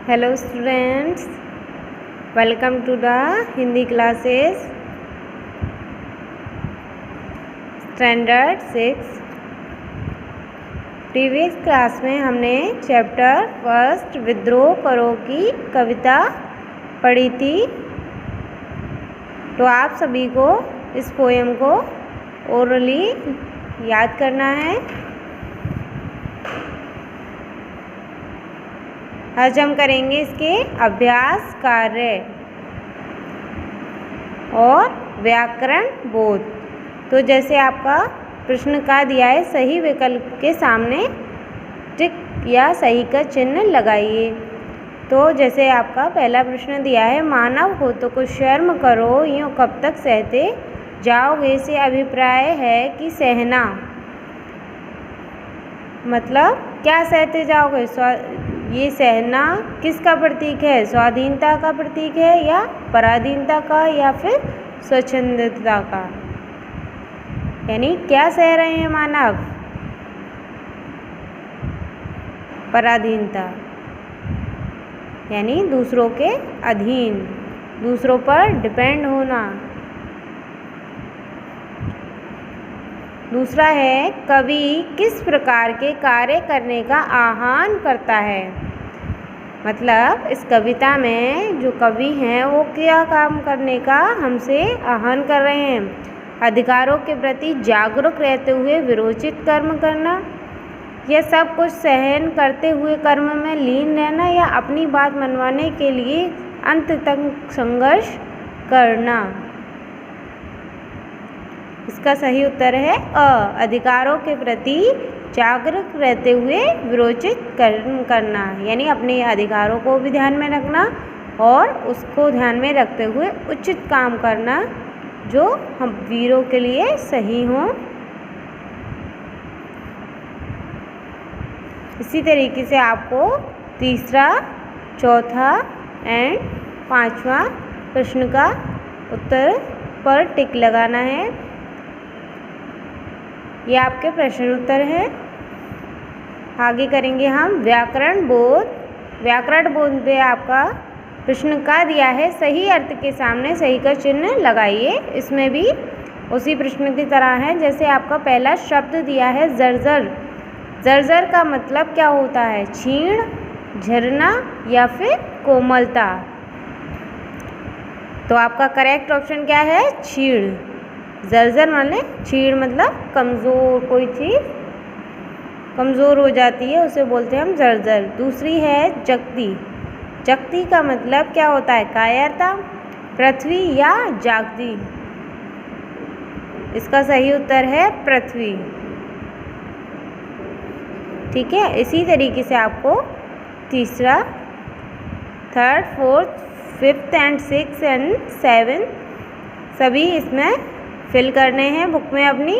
Hello students, welcome to the Hindi classes Standard 6। Previous class में हमने chapter first विद्रोह करो की कविता पढ़ी थी। तो आप सभी को इस पोएम को ओरली याद करना है। आज हम करेंगे इसके अभ्यास कार्य और व्याकरण बोध। तो जैसे आपका प्रश्न का दिया है, सही विकल्प के सामने टिक या सही का चिन्ह लगाइए। तो जैसे आपका पहला प्रश्न दिया है, मानव हो तो कुछ शर्म करो, यूँ कब तक सहते जाओगे। से अभिप्राय है कि सहना मतलब क्या सहते जाओगे। ये सहना किसका प्रतीक है? स्वाधीनता का प्रतीक है या पराधीनता का या फिर स्वच्छंदता का? यानी क्या सह रहे हैं मानव? पराधीनता यानी दूसरों के अधीन, दूसरों पर डिपेंड होना। दूसरा है, कवि किस प्रकार के कार्य करने का आह्वान करता है। मतलब इस कविता में जो कवि हैं वो क्या काम करने का हमसे आह्वान कर रहे हैं। अधिकारों के प्रति जागरूक रहते हुए विरोचित कर्म करना, यह सब कुछ सहन करते हुए कर्म में लीन रहना, या अपनी बात मनवाने के लिए अंत तक संघर्ष करना। इसका सही उत्तर है अ, अधिकारों के प्रति जागरूक रहते हुए विरोचित कर्म करना, यानी अपने अधिकारों को भी ध्यान में रखना और उसको ध्यान में रखते हुए उचित काम करना जो हम वीरों के लिए सही हो। इसी तरीके से आपको तीसरा, चौथा एंड पांचवा प्रश्न का उत्तर पर टिक लगाना है। ये आपके प्रश्न उत्तर हैं। आगे करेंगे हम व्याकरण बोध। व्याकरण बोध में आपका प्रश्न का दिया है, सही अर्थ के सामने सही का चिन्ह लगाइए। इसमें भी उसी प्रश्न की तरह है जैसे आपका पहला शब्द दिया है जर्जर। जर्जर का मतलब क्या होता है? क्षीण, झरना या फिर कोमलता। तो आपका करेक्ट ऑप्शन क्या है? क्षीण। जर्जर माने क्षीण मतलब कमज़ोर, कोई चीज़ कमज़ोर हो जाती है उसे बोलते हैं हम जर्जर। दूसरी है जगती। जगती का मतलब क्या होता है? कायरता, पृथ्वी या जागती। इसका सही उत्तर है पृथ्वी। ठीक है, इसी तरीके से आपको तीसरा, third, fourth, fifth and six and seven सभी इसमें फिल करने हैं बुक में अपनी।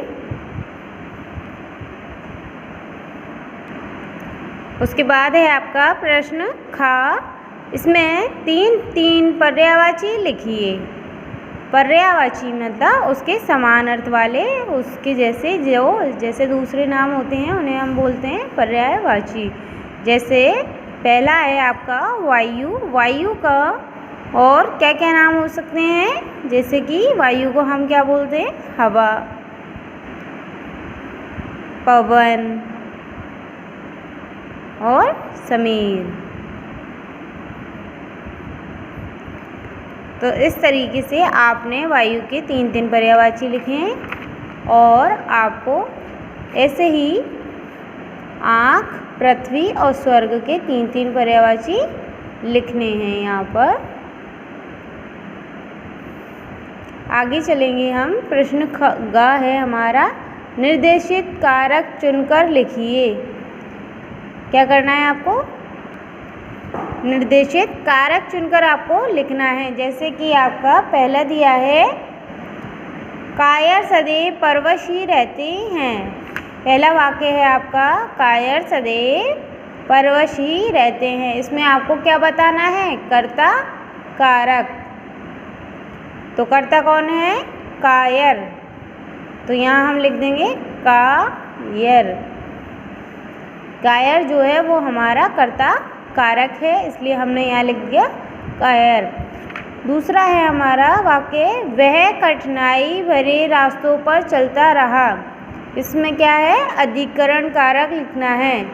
उसके बाद है आपका प्रश्न खा। इसमें तीन पर्यायवाची लिखिए। पर्यायवाची मतलब उसके समान अर्थ वाले, उसके जैसे दूसरे नाम होते हैं उन्हें हम बोलते हैं पर्यायवाची। जैसे पहला है आपका वायु। वायु का और क्या क्या नाम हो सकते हैं? जैसे कि वायु को हम क्या बोलते हैं? हवा, पवन और समीर। तो इस तरीके से आपने वायु के तीन पर्यायवाची लिखे हैं। और आपको ऐसे ही आँख, पृथ्वी और स्वर्ग के तीन पर्यायवाची लिखने हैं यहाँ पर। आगे चलेंगे हम। प्रश्न ग है हमारा, निर्देशित कारक चुनकर लिखिए। क्या करना है आपको? निर्देशित कारक चुनकर आपको लिखना है। जैसे कि आपका पहला दिया है, कायर सदैव परवश ही रहते हैं। पहला वाक्य है आपका, कायर सदैव परवश ही रहते हैं। इसमें आपको क्या बताना है? कर्ता कारक। तो कर्ता कौन है? कायर। तो यहाँ हम लिख देंगे कायर। कायर जो है वो हमारा कर्ता कारक है, इसलिए हमने यहाँ लिख दिया कायर। दूसरा है हमारा वाक्य, वह कठिनाई भरे रास्तों पर चलता रहा। इसमें क्या है, अधिकरण कारक लिखना है।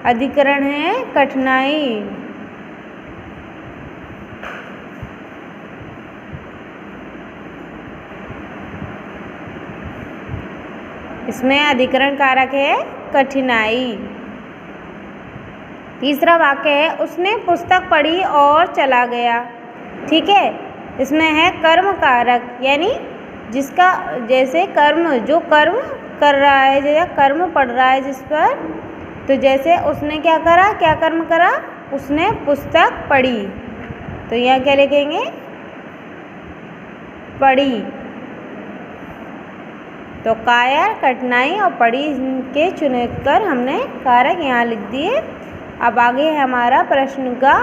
अधिकरण है कठिनाई। इसमें अधिकरण कारक है कठिनाई। तीसरा वाक्य है, उसने पुस्तक पढ़ी और चला गया। ठीक है, इसमें है कर्म कारक, यानी जिसका जैसे कर्म, जो कर्म कर रहा है, जैसे कर्म पढ़ रहा है जिस पर, तो जैसे उसने क्या करा, क्या कर्म करा, उसने पुस्तक पढ़ी। तो यहाँ क्या लिखेंगे, पढ़ी। तो कायर, कठिनाई और पढ़ी के चुनकर हमने कारक यहाँ लिख दिए। अब आगे है हमारा प्रश्न का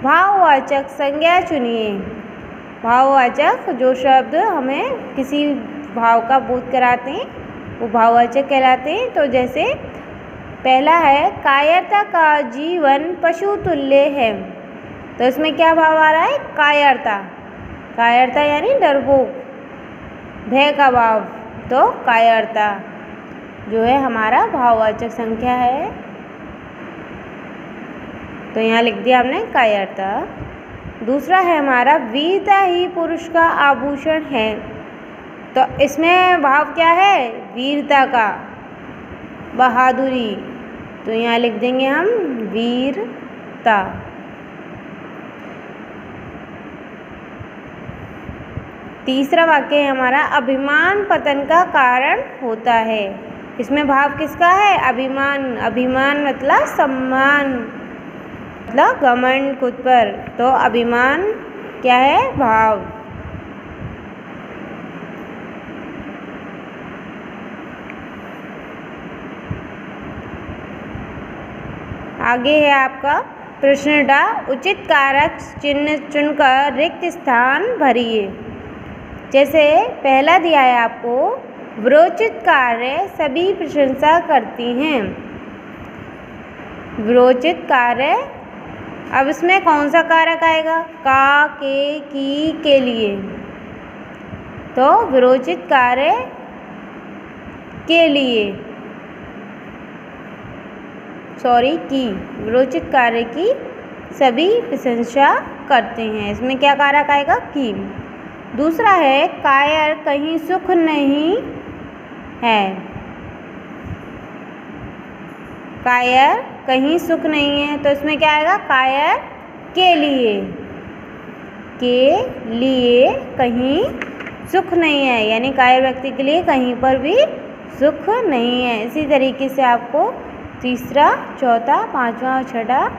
भाववाचक संज्ञा चुनिए। भाववाचक, जो शब्द हमें किसी भाव का बोध कराते हैं वो भाववाचक कहलाते हैं। तो जैसे पहला है, कायरता का जीवन पशु तुल्य है। तो इसमें क्या भाव आ रहा है, कायरता। कायरता यानी डरपोक, भय का भाव। तो कायरता जो है हमारा भाववाचक संख्या है, तो यहाँ लिख दिया हमने कायरता। दूसरा है हमारा, वीरता ही पुरुष का आभूषण है। तो इसमें भाव क्या है, वीरता का, बहादुरी। तो यहाँ लिख देंगे हम वीरता। तीसरा वाक्य है हमारा, अभिमान पतन का कारण होता है। इसमें भाव किसका है, अभिमान। अभिमान मतलब सम्मान, मतलब घमंड खुद पर। तो अभिमान क्या है, भाव। आगे है आपका प्रश्न डा, उचित कारक चिन्ह चुनकर रिक्त स्थान भरिए। जैसे पहला दिया है आपको, विरोचित कार्य सभी प्रशंसा करती हैं। विरोचित कार्य, अब इसमें कौन सा कारक आएगा, का, के, की, के लिए। तो विरोचित कार्य के लिए, सॉरी की, विरोचित कार्य की सभी प्रशंसा करते हैं। इसमें क्या कारक आएगा, की। दूसरा है, कायर कहीं सुख नहीं है। कायर कहीं सुख नहीं है, तो इसमें क्या आएगा, कायर के लिए। के लिए कहीं सुख नहीं है, यानी कायर व्यक्ति के लिए कहीं पर भी सुख नहीं है। इसी तरीके से आपको तीसरा, चौथा, पांचवा और छठा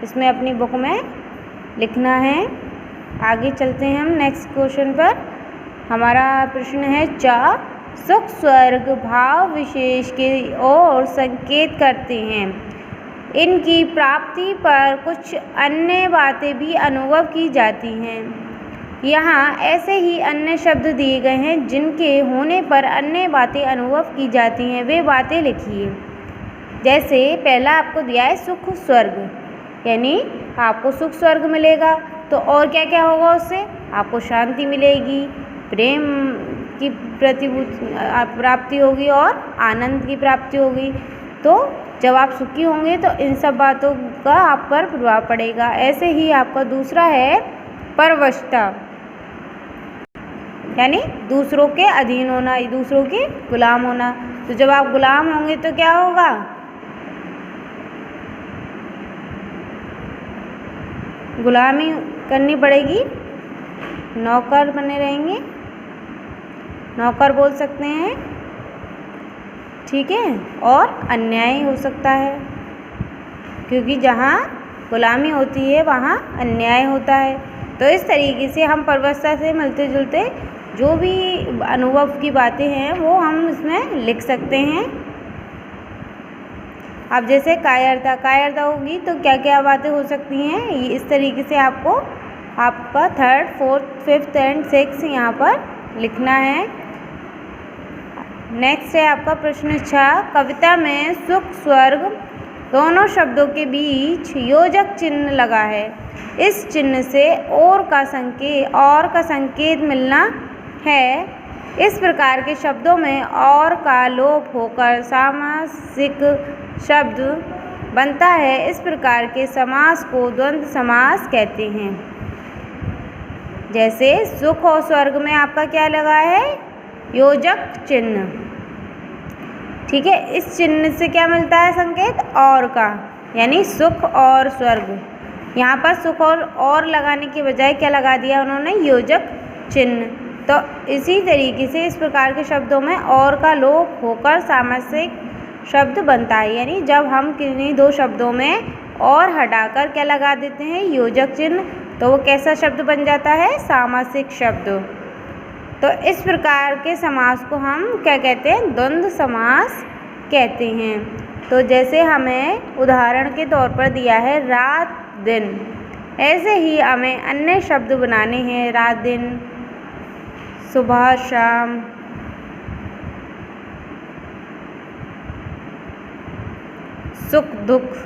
इसमें अपनी बुक में लिखना है। आगे चलते हैं हम नेक्स्ट क्वेश्चन पर। हमारा प्रश्न है, चा सुख स्वर्ग भाव विशेष की ओर संकेत करते हैं। इनकी प्राप्ति पर कुछ अन्य बातें भी अनुभव की जाती हैं। यहाँ ऐसे ही अन्य शब्द दिए गए हैं जिनके होने पर अन्य बातें अनुभव की जाती हैं, वे बातें लिखिए। जैसे पहला आपको दिया है सुख स्वर्ग, यानी आपको सुख स्वर्ग मिलेगा, तो और क्या क्या होगा उससे, आपको शांति मिलेगी, प्रेम की प्राप्ति होगी और आनंद की प्राप्ति होगी। तो जब आप सुखी होंगे तो इन सब बातों का आप पर प्रभाव पड़ेगा। ऐसे ही आपका दूसरा है परवशता, यानी दूसरों के अधीन होना, दूसरों के गुलाम होना। तो जब आप गुलाम होंगे तो क्या होगा, गुलामी करनी पड़ेगी, नौकर बने रहेंगे, नौकर बोल सकते हैं। ठीक है, और अन्याय हो सकता है, क्योंकि जहाँ गुलामी होती है वहाँ अन्याय होता है। तो इस तरीके से हम परवशता से मिलते जुलते जो भी अनुभव की बातें हैं वो हम इसमें लिख सकते हैं। अब जैसे कायरता, कायरता होगी तो क्या क्या बातें हो सकती हैं, इस तरीके से आपको आपका third, fourth, fifth and six यहाँ पर लिखना है। नेक्स्ट है आपका प्रश्न 6, कविता में सुख स्वर्ग दोनों शब्दों के बीच योजक चिन्ह लगा है। इस चिन्ह से और का संकेत मिलना है। इस प्रकार के शब्दों में और का लोप होकर सामासिक शब्द बनता है। इस प्रकार के समास को द्वंद्व समास कहते हैं। जैसे सुख और स्वर्ग में आपका क्या लगा है? योजक चिन्ह। ठीक है, इस चिन्ह से क्या मिलता है संकेत? और का, यानी सुख और स्वर्ग। यहाँ पर सुख और लगाने की बजाय क्या लगा दिया उन्होंने? योजक चिन्ह। तो इसी तरीके से इस प्रकार के शब्दों में और का लोप होकर सामासिक शब्द बनता है। यानी जब हम किन्हीं दो शब्दों में और हटाकर क्या लगा देते हैं? योजक चिन्ह, तो वो कैसा शब्द बन जाता है? सामासिक शब्द। तो इस प्रकार के समास को हम क्या कहते हैं? द्वंद्व समास कहते हैं। तो जैसे हमें उदाहरण के तौर पर दिया है रात दिन, ऐसे ही हमें अन्य शब्द बनाने हैं। रात दिन, सुबह शाम, सुख दुख,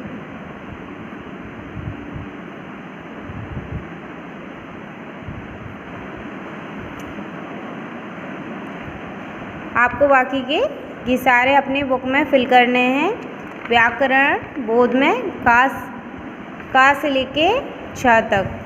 आपको बाकी के ये सारे अपनी बुक में फिल करने हैं। व्याकरण बोध में का से लेके 6 तक।